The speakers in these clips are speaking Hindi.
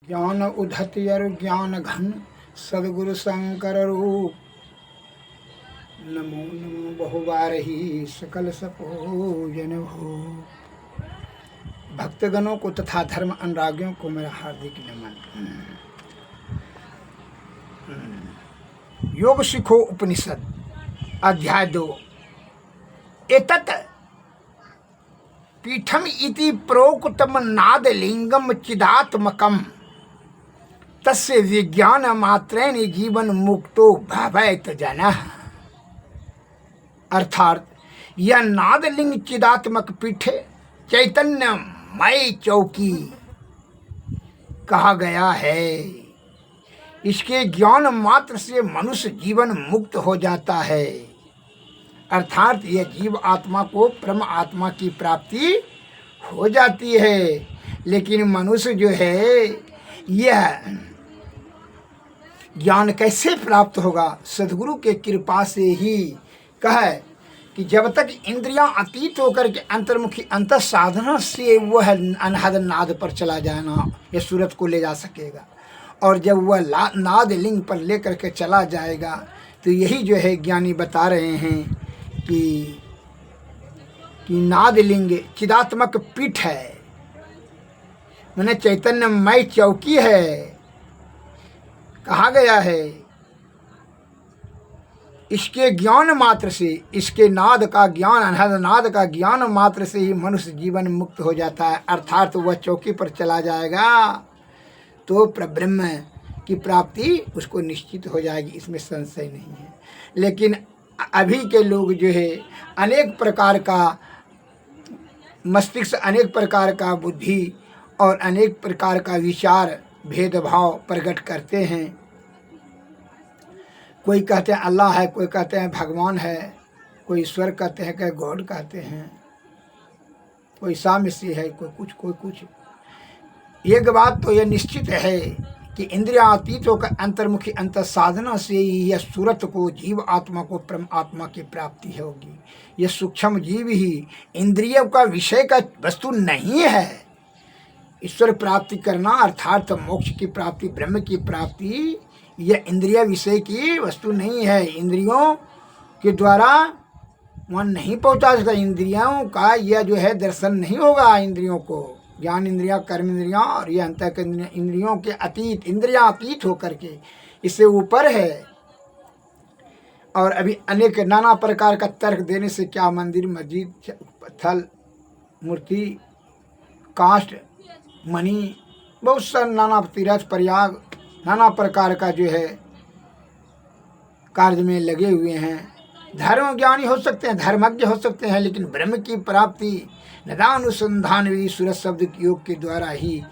ज्ञान उधति अरु ज्ञान घन सदगुरु शंकर रूप। नमो नमो बहुबारही सकल सपूजन हो। भक्तगणों को तथा धर्म अनुरागियों को मेरा हार्दिक नमन। योग सिखो उपनिषद अध्याय 2। एतत् पीठम इति प्रोक्तम नाद लिंगम चिदात्मकम तस्य विज्ञान मात्रेण जीवन मुक्तो भवेत जनः। अर्थात यह नादलिंग चिदात्मक पीठ चैतन्यमय चौकी कहा गया है। इसके ज्ञान मात्र से मनुष्य जीवन मुक्त हो जाता है। अर्थात यह जीव आत्मा को परम आत्मा की प्राप्ति हो जाती है। लेकिन मनुष्य जो है यह ज्ञान कैसे प्राप्त होगा? सद्गुरु के कृपा से ही कहे कि जब तक इंद्रियां अतीत होकर के अंतर्मुखी अंतर साधना से वह अनहद नाद पर चला जाना यह सूरत को ले जा सकेगा। और जब वह नाद लिंग पर लेकर के चला जाएगा तो यही जो है ज्ञानी बता रहे हैं कि नाद लिंग चिदात्मक पीठ है, मैंने चैतन्यमय चौकी है कहा गया है। इसके ज्ञान मात्र से, इसके नाद का ज्ञान, अनहद नाद का ज्ञान मात्र से ही मनुष्य जीवन मुक्त हो जाता है। अर्थात वह चौकी पर चला जाएगा तो ब्रह्म की प्राप्ति उसको निश्चित हो जाएगी, इसमें संशय नहीं है। लेकिन अभी के लोग जो है अनेक प्रकार का मस्तिष्क, अनेक प्रकार का बुद्धि और अनेक प्रकार का विचार भेदभाव प्रकट करते हैं। कोई कहते हैं अल्लाह है, कोई कहते हैं भगवान है, कोई ईश्वर कहते हैं, कोई गॉड कहते हैं, कोई सामसी है, कोई कुछ। एक बात तो यह निश्चित है कि इंद्रिया अतीत होकर अंतर्मुखी अंतर साधना से ही यह सूरत को, जीव आत्मा को परम आत्मा की प्राप्ति होगी। यह सूक्ष्म जीव ही इंद्रियों का विषय का वस्तु नहीं है। ईश्वर प्राप्ति करना अर्थात मोक्ष की प्राप्ति, ब्रह्म की प्राप्ति, यह इंद्रिय विषय की वस्तु नहीं है। इंद्रियों के द्वारा वहाँ नहीं पहुँचा सकता। इंद्रियों का यह जो है दर्शन नहीं होगा। इंद्रियों को ज्ञान इंद्रिया, कर्म इंद्रिया और यह अंतःकरण इंद्रियों के अतीत, इंद्रियाँ अतीत होकर के इससे ऊपर है। और अभी अनेक नाना प्रकार का तर्क देने से क्या मंदिर, मस्जिद, पत्थर, मूर्ति, काष्ठ, मणि, बहुत सारे नाना तीर्थ प्रयाग, नाना प्रकार का जो है कार्य में लगे हुए हैं। धर्म ज्ञानी हो सकते हैं, धर्मज्ञ हो सकते हैं, लेकिन ब्रह्म की प्राप्ति नदानुसंधान भी सूरत शब्द योग के द्वारा ही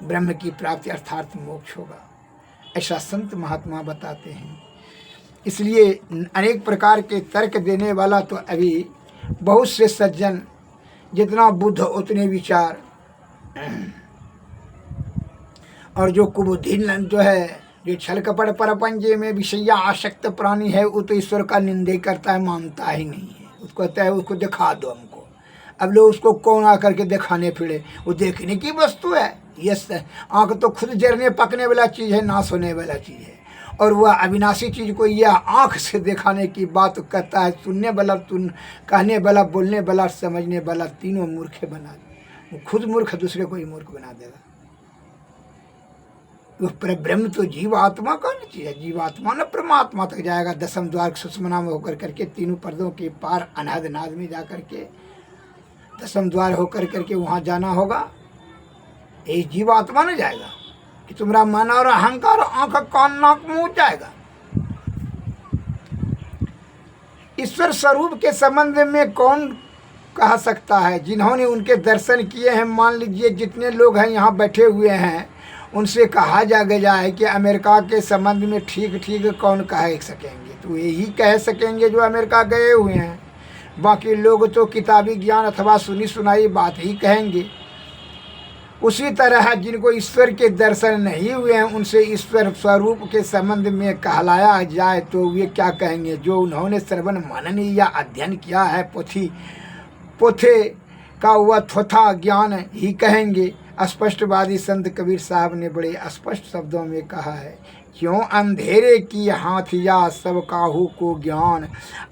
ब्रह्म की प्राप्ति अर्थात मोक्ष होगा, ऐसा संत महात्मा बताते हैं। इसलिए अनेक प्रकार के तर्क देने वाला तो अभी बहुत से सज्जन, जितना बुद्ध उतने विचार, और जो कुबुद्धि जो है, जो छल कपट परपंजे में विषया आसक्त प्राणी है, वो तो ईश्वर का निंदे करता है, मानता ही नहीं है। उसको कहता है उसको दिखा दो हमको। अब लोग उसको कौन आकर के दिखाने फिरे? वो देखने की वस्तु है। यस, आँख तो खुद जरने पकने वाला चीज़ है, नाश होने वाला चीज़ है। और वह अविनाशी चीज़ को यह आँख से दिखाने की बात कहता है। सुनने वाला, कहने वाला, बोलने वाला, समझने वाला, तीनों मूर्ख बना दे। वो खुद मूर्ख दूसरे को ही मूर्ख बना देगा। वो ब्रह्म तो जीवात्मा का न चीज़ है। जीवात्मा न परमात्मा तक जाएगा। दसम द्वार सुषमना में होकर करके तीनों पर्दों के पार अनहद नाद में जा करके दसम द्वार होकर करके वहाँ जाना होगा। ये जीवात्मा न जाएगा कि तुम्हारा मन और अहंकार, आंख, कान, नाक, मुंह जाएगा। ईश्वर स्वरूप के संबंध में कौन कह सकता है? जिन्होंने उनके दर्शन किए हैं, मान लीजिए जितने लोग हैं यहाँ बैठे हुए हैं, उनसे कहा जाए कि अमेरिका के संबंध में ठीक कौन कह सकेंगे? तो यही कह सकेंगे जो अमेरिका गए हुए हैं। बाकी लोग तो किताबी ज्ञान अथवा सुनी सुनाई बात ही कहेंगे। उसी तरह जिनको ईश्वर के दर्शन नहीं हुए हैं, उनसे ईश्वर स्वरूप के संबंध में कहलाया जाए तो वे क्या कहेंगे? जो उन्होंने श्रवण मनन या अध्ययन किया है, पोथे का वह थोथा ज्ञान ही कहेंगे। स्पष्टवादी संत कबीर साहब ने बड़े स्पष्ट शब्दों में कहा है, क्यों अंधेरे की हाथिया सब काहू को ज्ञान,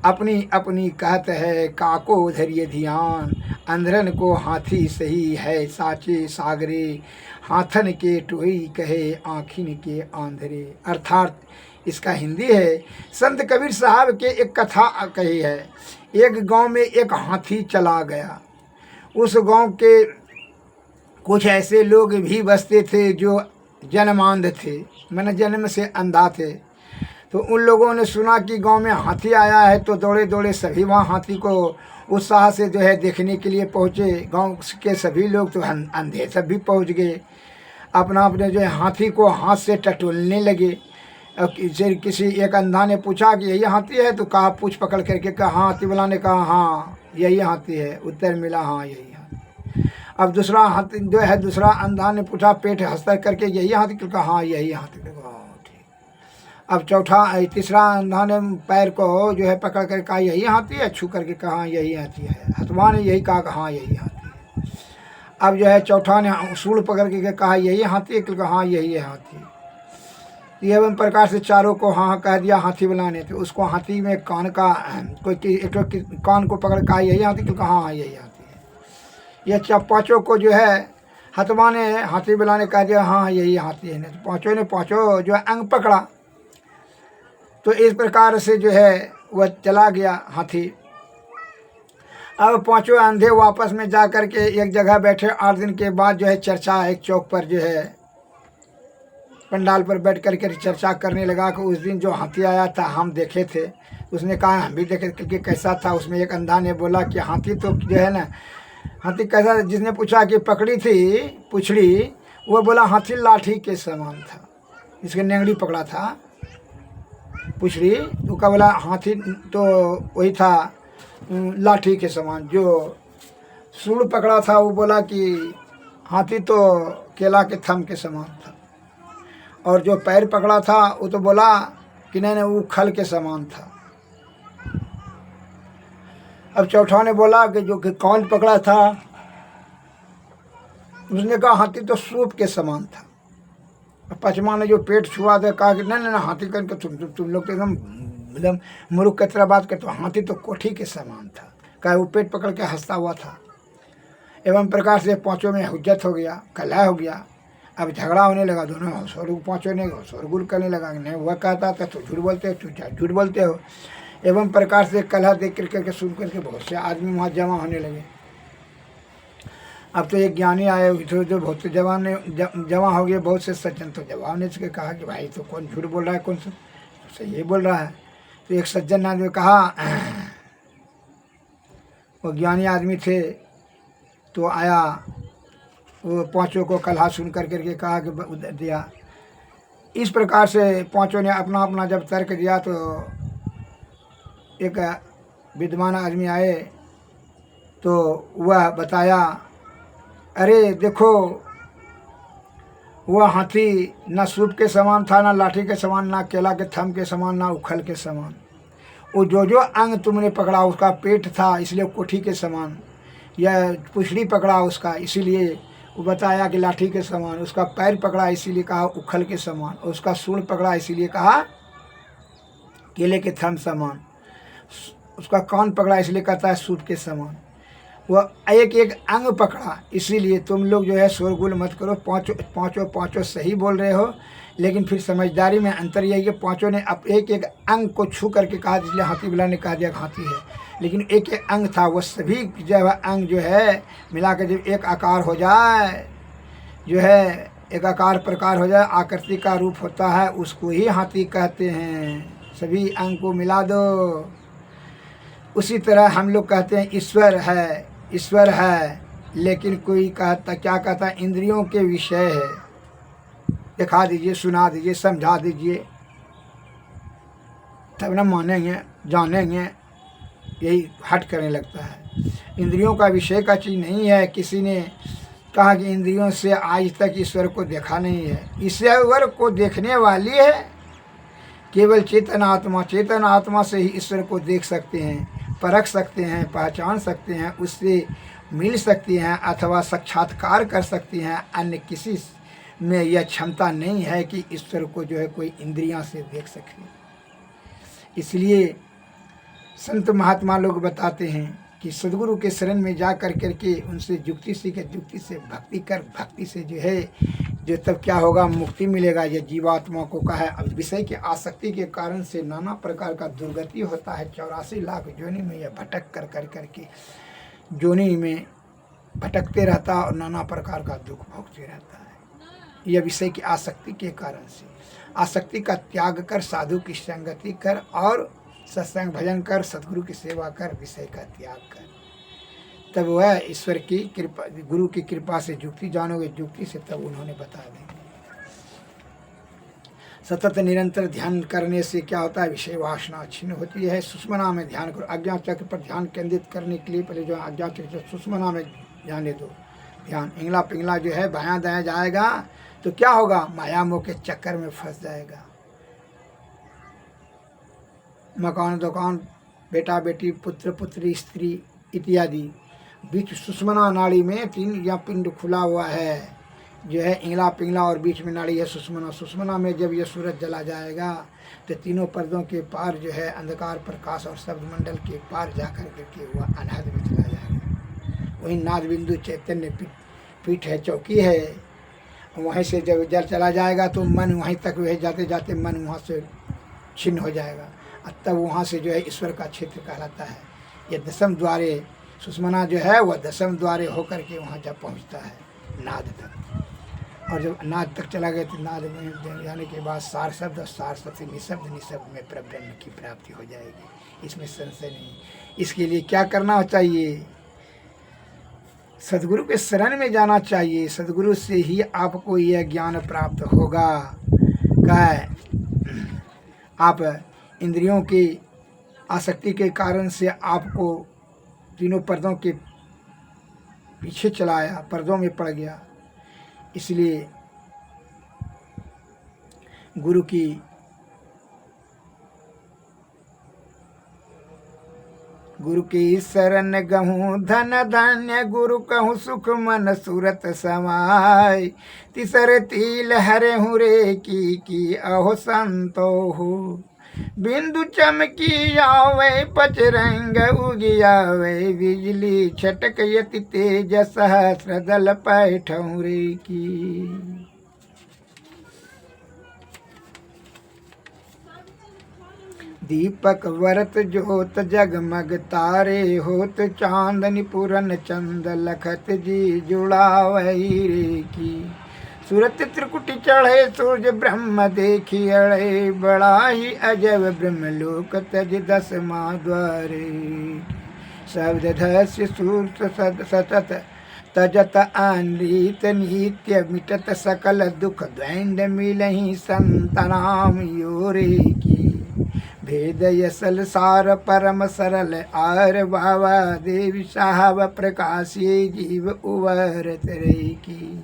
अपनी अपनी कहत है काको धैर्य ध्यान, अंधरन को हाथी सही है साचे सागरे, हाथन के टोई कहे आँखिन के आंधरे। अर्थात इसका हिंदी है, संत कबीर साहब के एक कथा कही है। एक गांव में एक हाथी चला गया। उस गांव के कुछ ऐसे लोग भी बसते थे जो जन्मांध थे, मैंने जन्म से अंधा थे। तो उन लोगों ने सुना कि गांव में हाथी आया है, तो दौड़े दौड़े सभी वहाँ हाथी को उत्साह से जो है देखने के लिए पहुँचे। गांव के सभी लोग तो अंधे सब भी पहुँच गए, अपना अपने जो है हाथी को हाथ से टटोलने लगे। अब किसी एक अंधा ने पूछा कि यही हाथी है, तो कहा पूछ पकड़ करके कहा, हाथी वाला ने कहा हाँ यही हाथी है। उत्तर मिला हाँ यही हाथी। अब दूसरा हाथी जो है, दूसरा अंधा ने पूछा पेट हंसता करके, यही हाथी? कहा हाँ यही हाथी। ठीक। अब तीसरा अंधा ने पैर को जो है पकड़ कर कहा यही हाथी है? छू करके कहा हाँ यही हाथी है। हथवा ने यही कहा हाँ यही हाथी है। अब जो है चौथा ने सूढ़ पकड़ के कहा यही हाथी है? कहा हाँ यही है हाथी। एवं प्रकार से चारों को हाँ कह दिया हाथी वाला ने। तो उसको हाथी में कान का कोई कान को पकड़ कहा यही हाथी? कहा हाँ यही हाथी है। यह पाँचों को जो है हथवा ने हाथी वाला ने कह दिया हाँ यही हाथी है। तो पाँचों ने पाँचों जो है अंग पकड़ा। तो इस प्रकार से जो है वह चला गया हाथी। अब पाँचों अंधे वापस में जा कर के एक जगह बैठे। 8 दिन के बाद जो है चर्चा एक चौक पर जो है पंडाल पर बैठ कर के चर्चा करने लगा कि उस दिन जो हाथी आया था हम देखे थे। उसने कहा हम भी देखे कि कैसा था। उसमें एक अंधा ने बोला कि हाथी तो जो है ना, हाथी कैसा? जिसने पूछा कि पकड़ी थी पुछड़ी, वो बोला हाथी लाठी के समान था। इसके नेंगड़ी पकड़ा था पुछड़ी, तो क्या बोला हाथी तो वही था लाठी के समान। जो सूढ़ पकड़ा था वो बोला कि हाथी तो केला के थम के समान था। और जो पैर पकड़ा था वो तो बोला कि नहीं वो खल के समान था। अब चौथा ने बोला कि जो कान पकड़ा था उसने कहा हाथी तो सूप के समान था। अब पांचवा ने जो पेट छुआ था कहा कि नहीं हाथी करके तुम लोग तो एकदम मुरुख की तरह बात करते हो। हाथी तो कोठी के समान था। कहा वो पेट पकड़ के हंसता हुआ था। एवं प्रकार से पाँचों में हुज्जत हो गया, कलह हो गया। अब झगड़ा होने लगा। दोनों पाँचों ने शोरगुल करने लगा। नहीं वह कहता था तो झूठ बोलते हो, झूठ बोलते हो। एवं प्रकार से कलह देख करके सुन करके बहुत से आदमी वहाँ जमा होने लगे। अब तो एक ज्ञानी आए जो बहुत से जमा हो गए, बहुत से सज्जन। तो जवाब ने इसके कहा कि भाई तो कौन झूठ बोल रहा है, कौन सा सही बोल रहा है। तो एक सज्जन ने कहा, वो ज्ञानी आदमी थे तो आया, वो पाँचों को कलह सुन करके कहा कि दिया। इस प्रकार से पाँचों ने अपना अपना जब तर्क दिया तो एक विद्वान आदमी आए तो वह बताया, अरे देखो वह हाथी न सूप के समान था, ना लाठी के समान, ना केला के थम के समान, ना उखल के समान। वो जो अंग तुमने पकड़ा उसका पेट था इसलिए कोठी के समान, या पुछड़ी पकड़ा उसका इसीलिए वो बताया कि लाठी के समान, उसका पैर पकड़ा इसीलिए कहा उखल के समान, और उसका सूंड पकड़ा इसीलिए कहा केले के थम समान, उसका कान पकड़ा इसलिए कहता है सूप के समान। वह एक एक अंग पकड़ा इसीलिए तुम लोग जो है शोरगुल मत करो। पाँचों सही बोल रहे हो, लेकिन फिर समझदारी में अंतर यही है पाँचों ने अब एक एक अंग को छू करके कहा, इसलिए हाथी वाला ने कहा दिया हाथी है, लेकिन एक एक अंग था। वो सभी जो अंग जो है मिला कर जब एक आकार हो जाए, जो है एक आकार प्रकार हो जाए, आकृति का रूप होता है, उसको ही हाथी कहते हैं। सभी अंग को मिला दो। उसी तरह हम लोग कहते हैं ईश्वर है, ईश्वर है, लेकिन कोई कहता क्या कहता है इंद्रियों के विषय है। दिखा दीजिए, सुना दीजिए, समझा दीजिए, तब ना मानेंगे जानेंगे। यही हट करने लगता है। इंद्रियों का विषय का चीज़ नहीं है। किसी ने कहा कि इंद्रियों से आज तक ईश्वर को देखा नहीं है। ईश्वर को देखने वाली है केवल चेतन आत्मा। चेतन आत्मा से ही ईश्वर को देख सकते हैं, परख सकते हैं, पहचान सकते हैं, उससे मिल सकती हैं अथवा साक्षात्कार कर सकती हैं। अन्य किसी में यह क्षमता नहीं है कि ईश्वर को जो है कोई इंद्रियां से देख सके। इसलिए संत महात्मा लोग बताते हैं कि सदगुरु के शरण में जा कर करके उनसे युक्ति सीखे, युक्ति से भक्ति कर, भक्ति से जो है जो तब क्या होगा, मुक्ति मिलेगा। यह जीवात्मा को कहा है। अब विषय की आसक्ति के कारण से नाना प्रकार का दुर्गति होता है। 84 लाख योनि में यह भटक कर करके जोनी में भटकते रहता और नाना प्रकार का दुख भोगते रहता है। यह विषय की आसक्ति के कारण से। आसक्ति का त्याग कर, साधु की संगति कर और सत्संग भजन कर, सदगुरु की सेवा कर, विषय का त्याग कर, तब वह ईश्वर की कृपा, गुरु की कृपा से युक्ति जानोगे। युक्ति से तब उन्होंने बता देंगे। सतत निरंतर ध्यान करने से क्या होता है, विषय वासना छिन्न होती है। सुषुम्ना में ध्यान करो। अज्ञान चक्र पर ध्यान केंद्रित करने के लिए पहले जो अज्ञान चक्र सुषुम्ना में ध्यान दे दो। ध्यान इंगला पिंगला जो है बायां दायां जाएगा तो क्या होगा, माया मोह के चक्कर में फंस जाएगा। मकान दुकान, बेटा बेटी, पुत्र पुत्री, स्त्री इत्यादि। बीच सुषुम्ना नाड़ी में 3 या पिंड खुला हुआ है जो है इंगला पिंगला, और बीच में नाड़ी है सुषुम्ना। सुषुम्ना में जब यह सूरज जला जाएगा तो तीनों पर्दों के पार जो है अंधकार, प्रकाश और शब्द मंडल के पार जाकर करके वह अनाहत में चला जाएगा। वही नाद बिंदु चैतन्य पीठ है, चौकी है। वहीं से जब जल चला जाएगा तो मन वहीं तक वह जाते जाते मन वहाँ से छिन्न हो जाएगा। तब वहाँ से जो है ईश्वर का क्षेत्र कहलाता है। यह 10वें द्वारे सुषुम्ना जो है वह 10वें द्वारे होकर के वहाँ जब पहुँचता है नाद तक। और जब नाद तक चला गया तो नाद में जाने के बाद सार शब्द और सार शब्द से निशब्द, निशब्द में परब्रह्म की प्राप्ति हो जाएगी। इसमें संशय नहीं। इसके लिए क्या करना चाहिए, सदगुरु के शरण में जाना चाहिए। सदगुरु से ही आपको यह ज्ञान प्राप्त होगा। क्या आप इंद्रियों की आसक्ति के कारण से आपको तीनों पर्दों के पीछे चलाया, पर्दों में पड़ गया। इसलिए गुरु की शरण गहूँ धन धान्य, गुरु कहूँ सुख मन सूरत समाय। तिसर तिल हरे हुरे की अहो संतो हो। बिंदु चमकी आवे पचरंग उगियावे, बिजली छटक यति तेज सहस्र दल पैठौरे की। दीपक वरत ज्योत जगमग तारे, होत चांदनी पूरन चंद लखत जी जुड़ावई रे की। सूरत त्रिकुटी चढ़े सूर्य ब्रह्म देखी अड़े, बड़ा ही अजब ब्रह्मलोक तज 10वां द्वारे। शब्द धस्य सूर्त सतत तजत अनृत नित्य, मिटत सकल दुख द्वैंड मिलहि संतनाम योरे की। भेद यसल सार परम सरल आर, बाबा देवी साहब प्रकाशी जीव उवरत रे की।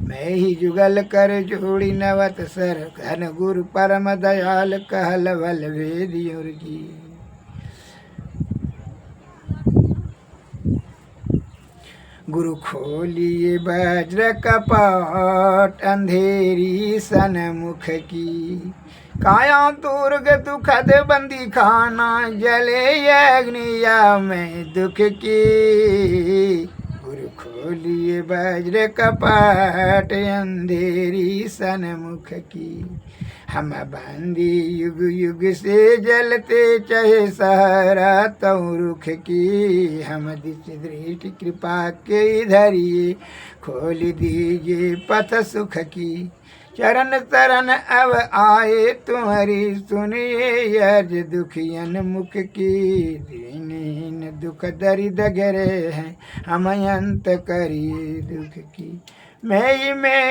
मैं ही जुगल कर जोड़ी नवत सर, घन गुरु परम दयाल कहल बल वेदियों की। गुरु खोलिए वज्र कपाट, अंधेरी सनमुख की। काया दुर्ग दुखद बंदी खाना, जले अग्निया में दुख की। गुरु खोलिए वज्र कपाट, अंधेरी सनमुख की। हम बंदी युग युग से जलते चाहे सहरा तौ रुख की। हम दिश दृष्टि कृपा के धरिए, खोल दीजिए पथ सुख की। चरण शरण अब आए तुम्हारी, सुनिए अर्ज दुखियन मुख की। दीनहीन दुख दरिद घरे हैं, हम अंत करिए दुख की। मैं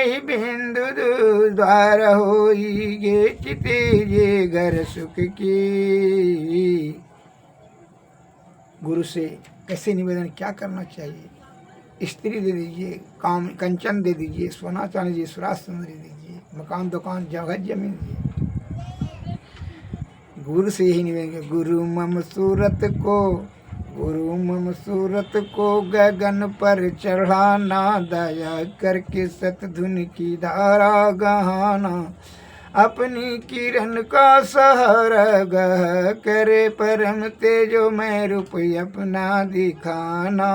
ही बिंदु द्वार होई गे, चिते घर सुख की। गुरु से कैसे निवेदन, क्या करना चाहिए? स्त्री दे दीजिए, काम कंचन दे दीजिए, सोना चांदी दीजिए, स्वराष्ट्र दे दीजिए, मकान दुकान जगह जमीन दीजिए। गुरु से यही निवेदन, गुरु मम सूरत को गुरु मम सूरत को गगन पर चढ़ाना, दया करके सतधुन की धारा गहाना, अपनी किरण का सहारा गह करे परम तेजो मैं रूप अपना दिखाना,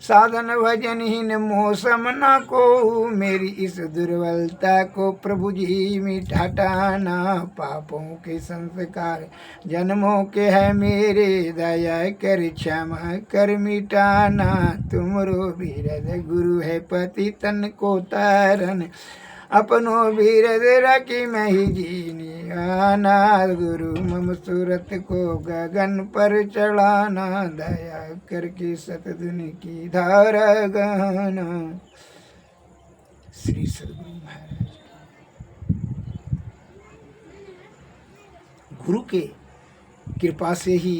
साधन भजनहीन मौसम न को, मेरी इस दुर्बलता को प्रभु जी मिटाना, पापों के संस्कार जन्मों के है मेरे, दया कर क्षमा कर मिटाना, तुमरो बीरद गुरु है पति तन को तारन, अपनो बीरद रखी मैं ही जीनी आना, गुरु मम सूरत को गगन पर चढ़ाना, दया करके सतधुन की धारा गाना। श्री सद्गुरु महाराज गुरु के कृपा से ही,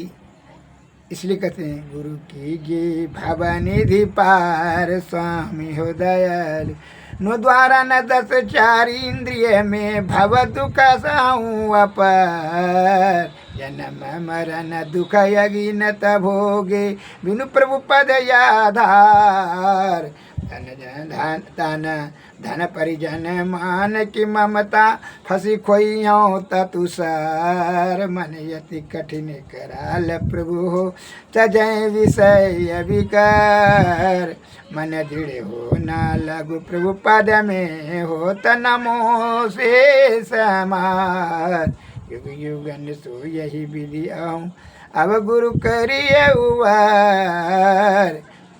इसलिए कहते हैं गुरु की गे भवनिधि पार, स्वामी हो दयाल, नो द्वारा न दस चार इंद्रिय में, भव दुख साहू अपार, जन्म मरण दुख यगी न भोगे, बिनु प्रभु पद आधार, धन परिजन मान की ममता, फंसी खोइयों तुषार, मन यति कठिन कराल प्रभु हो, तजय विषय विकार, मन दृढ़ हो न लगु प्रभु पद में, हो नमो से समार, युग युगन सो यही विधि आऊँ, अब गुरु करिए उवार,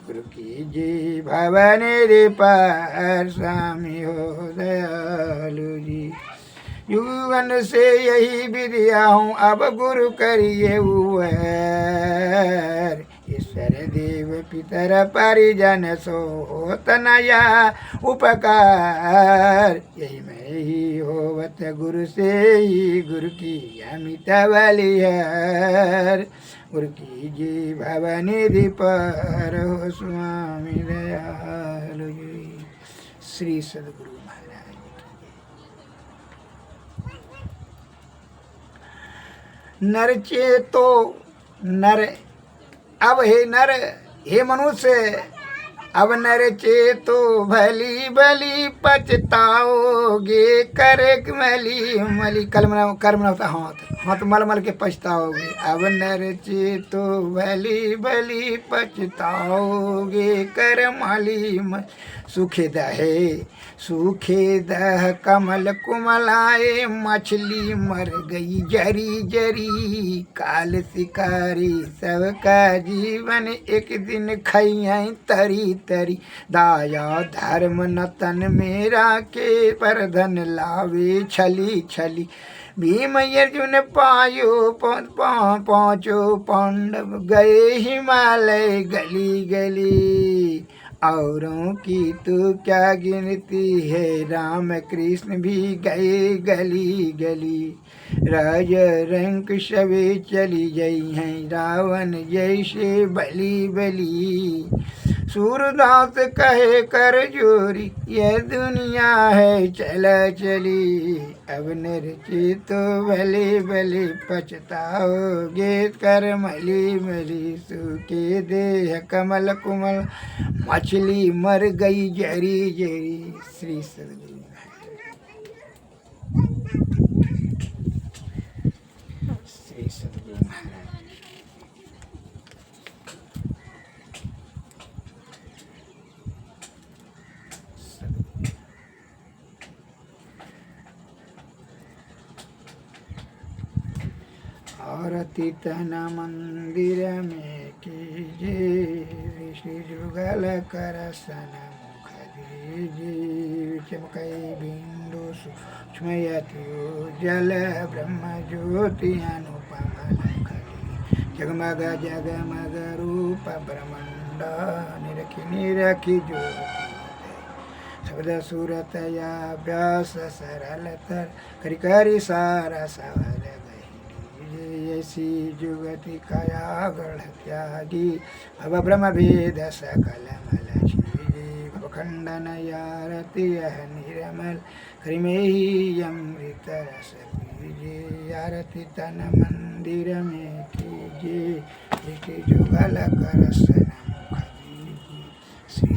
गुरु कीजिए भवनिधि पार, स्वामी हो दयालु जी, युगन से यही विधि आऊँ, अब गुरु करिए उवार, ईश्वर देव पितर परिजन सो तनया उपकार, यही मैं ही होवत गुरु से ही, गुरु की अमित बलिहार, गुरु कीजिए भवनिधि पार, हो स्वामी दयालु जी। श्री सद्गुरु महाराज नर चेतो नर, अब हे नर, हे मनुष्य, अब नर चेतो भली भली पछताओगे, करे मली मली कर्म न होता हाथ मल मल के पछताओगे, अब नर चेतो भली भली पछताओगे, कर माली सुखे दह कमल कुमलाए, मछली मर गई जरी जरी, काल शिकारी सबका जीवन एक दिन खइयाई तरी तरी, दाया धर्म न तन मेरा के, पर धन लावे छली छली, भीम अर्जुन पायो पांचों पांडव गए हिमालय गली गली, औरों की तो क्या गिनती है, राम कृष्ण भी गए गली गली, राज रंक सवे चली गई हैं, रावण जैसे बली बली, सूरदास कहे कर जोरी, यह दुनिया है चला चली, अब नर चेतो भले भले पछताओगे, कर मली मली सूखे देह कमल कुमल, मछली मर गई जरी जरी। श्री सद्गुरु श्री सद्गुरु महाराज आरती तन मंदिर में कीजिए, ऋषि जुगल कर सन मुख दीजिए, चमकई बिंदु सूक्ष्मयति जल, ब्रह्म ज्योति अनुपम लख, जगमग जगमग रूप ब्रह्मांड, निरखी निरखी ज्योति, शब्द सूरत या व्यास सरलतर, करि करि सारा सवल, ऐसी जुगति काया गढ़ त्यागी, भव ब्रह्म भेद सकल मल छीजी, भव खंडन आरती यह निर्मल हृमेही अमृत रस पीजे आरती तन मंदिर में कीजिए जुगल कर सन मुख दीजिए। श्री